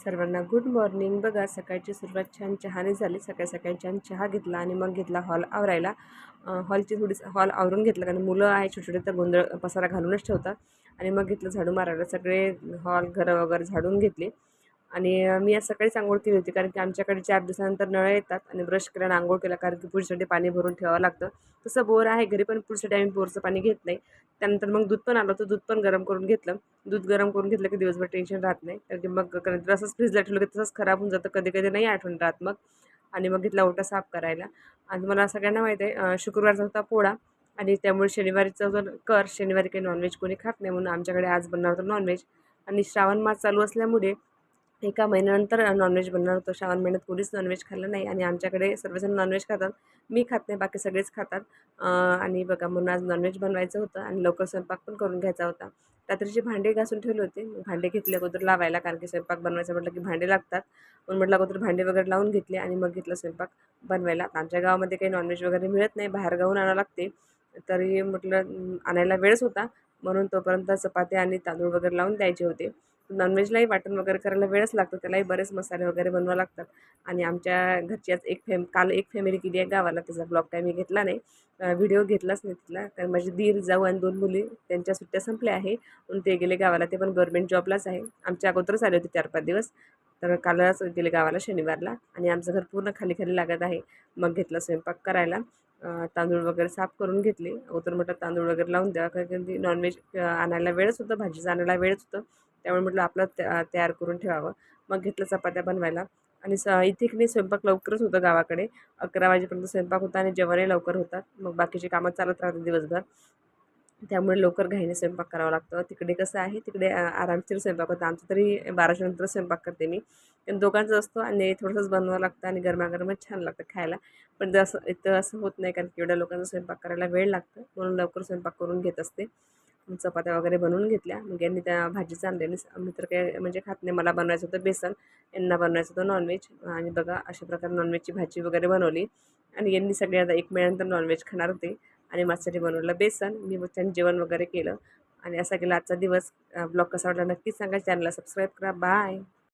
सर्वांना good morning. बघा सकाळची सुरुवात छान चहाने झाली. सकाळी सकाळी छान चहा घेतला आणि मग घेतला हॉल आवरायला. हॉलची थोडी हॉल आवरून घेतलं कारण मुलं आहे छोटे छोटे तर गोंधळ पसारा घालूनच ठेवतात. आणि मग घेतलं झाडू मारायला. सगळे हॉल घरं वगैरे झाडून घेतली. आणि मी आज सकाळीच अंघोळ केली होती कारण की आमच्याकडे 4 दिवसानंतर नळ येतात आणि ब्रश केल्यानं अंघोळ केला कारण की पूजेसाठी पाणी भरून ठेवावं लागतं. तसं बोर आहे घरी पण पूजेसाठी आम्ही बोरचं पाणी घेत नाही. त्यानंतर मग दूध पण आलं होतं, दूध पण गरम करून घेतलं. दूध गरम करून घेतलं की दिवसभर टेन्शन राहत नाही कारण की मग कधी असंच फ्रीजला ठेवलं की तसंच खराब होऊन जातं. कधी कधी नाही आठवण राहत मग. आणि मग घेतला ओटा साफ करायला. आणि मला सगळ्यांना माहीत आहे शुक्रवारचा होता पोळा आणि त्यामुळे शनिवारीचा जो शनिवारी काही नॉनव्हेज कोणी खात नाही म्हणून आमच्याकडे आज बनणार होतं नॉनव्हेज. आणि श्रावण मास चालू असल्यामुळे एका महिन्यानंतर नॉनव्हेज बनणार होतं. श्रावण महिन्यात कोणीच नॉनव्हेज खाल्लं नाही आणि आमच्याकडे सर्वजण नॉनव्हेज खातात. मी खात नाही, बाकी सगळेच खातात. आणि बघा म्हणून आज नॉनव्हेज बनवायचं होतं आणि लवकर स्वयंपाक पण करून घ्यायचा होता. रात्रीचे भांडे घासून ठेवले होते. भांडे घेतले अगोदर लावायला कारण की स्वयंपाक बनवायचं म्हटलं की भांडे लागतात. म्हणून म्हटलं अगोदर भांडे वगैरे लावून घेतले आणि मग घेतलं स्वयंपाक बनवायला. आमच्या गावामध्ये काही नॉनव्हेज वगैरे मिळत नाही, बाहेर गावून आणावं लागते. तरी म्हटलं आणायला वेळच होता म्हणून तोपर्यंत चपात्या आणि तांदूळ वगैरे लावून द्यायचे होते. नॉनव्हेजलाही वाटण वगैरे करायला वेळच लागतो, त्यालाही बरेच मसाले वगैरे बनवावे लागतात. आणि आमच्या घरची आज काल एक फॅमिली गेली आहे गावाला, त्याचा ब्लॉग काही मी घेतला नाही, व्हिडिओ घेतलाच नाही तिथला. कारण माझी दीर जाऊ आणि 2 मुली त्यांच्या सुट्ट्या संपल्या आहे म्हणून ते गेले गावाला. ते पण गव्हर्नमेंट जॉबलाच आहे. आमच्या अगोदरच आले होते 4-5 दिवस, तर कालच गेले गावाला शनिवारला. आणि आमचं घर पूर्ण खाली खाली लागत आहे. मग घेतला स्वयंपाक करायला. तांदूळ वगैरे साफ करून घेतले. अगोदर म्हटलं तांदूळ वगैरे लावून द्यावा कारण की नॉनव्हेज आणायला वेळच होतं, भाजीचं आणायला वेळच होतं. त्यामुळे म्हटलं आपलं तयार करून ठेवावं. मग घेतलं चपात्या बनवायला. आणि इथे की नाही स्वयंपाक लवकरच होतं गावाकडे. 11 वाजेपर्यंत स्वयंपाक होता आणि जेवणही लवकर होतात. मग बाकीची कामं चालत राहतात दिवसभर. त्यामुळे लवकर घाईने स्वयंपाक करावा लागतं. तिकडे कसं आहे, तिकडे आरामशीर स्वयंपाक होता. आमचं तरी 12च्या नंतर स्वयंपाक करते मी. पण दोघांचं असतो आणि थोडंसंच बनवावं लागतं आणि गरमागरमच छान लागतं खायला. पण जसं इथं असं होत नाही कारण की एवढ्या लोकांचा स्वयंपाक करायला वेळ लागतं म्हणून लवकर स्वयंपाक करून घेत असते. चपात्या वगैरे बनवून घेतल्या. मग यांनी त्या भाजीचं आणलेली मी तर काय म्हणजे खात नाही. मला बनवायचं होतं बेसन, यांना बनवायचं होतं नॉनव्हेज. आणि बघा अशा प्रकारे नॉनव्हेजची भाजी वगैरे बनवली. आणि यांनी सगळे आता 1 महिन्यानंतर नॉनव्हेज खाणार होते आणि माझ्यासाठी बनवलं बेसन. मी मग त्यांनी जेवण वगैरे केलं आणि असा गेला आजचा दिवस. ब्लॉग कसा वाटला नक्कीच सांगा. चॅनलला सबस्क्राईब करा. बाय.